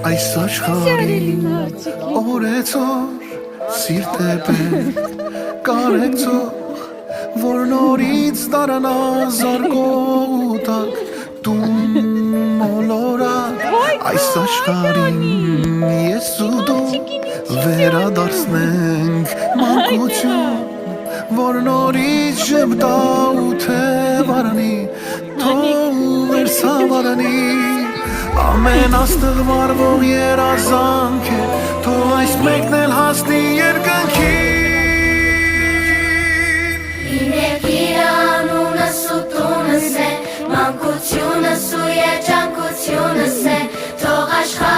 Այս աշխարհին օրեցօր սիրտ է պետք կարեկցող որ նորից դարանա զարգող ու տակ տուն մոլորակ այս աշխարհին ես ու դու վերադարձնենք մանկություն որ նորից ժպտա ու թե վարանի թող վերսավարանի ամեն աստղ վարվող երազանք է թող այս մեկն էլ հասնի երկնքին Իներ անունս ու տունս է մանկությունս ու երջանկությունս է թող աշխարհ